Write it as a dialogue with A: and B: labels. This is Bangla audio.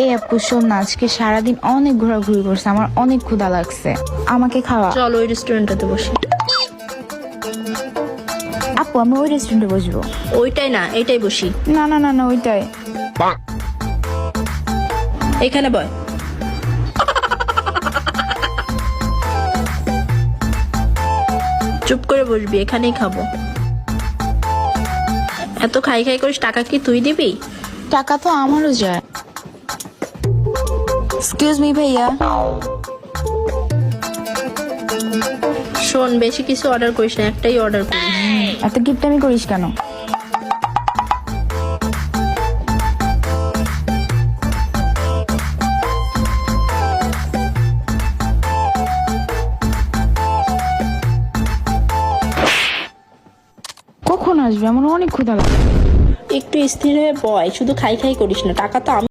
A: এই আপু শোন না, আজকে সারাদিন অনেক ঘোরাঘুরি করছে, আমার অনেক ক্ষুধা লাগছে, আমাকে খাওয়া।
B: চল ওই রেস্টুরেন্টটাতে বসি।
A: আপু আমি ওই রেস্টুরেন্টে বসবো।
B: ওইটাই না, এইটাই বসি।
A: না না না না ওইটাই।
B: এখানে বয়। চুপ করে বসবি, এখানেই খাবো। এত খাই খাই করিস, টাকা কি তুই দিবি?
A: টাকা তো আমারও যায়। এক্সকিউজ মি ভাইয়া।
B: শোন, বেশি কিছু অর্ডার করিস না, একটাই অর্ডার করিস।
A: এত কিপটামি করিস কেন? কখন আসবে? আমার অনেক ক্ষুধা লাগে।
B: একটু স্থির হয়ে বয়, শুধু খাই খাই করিস না, টাকা তো আমি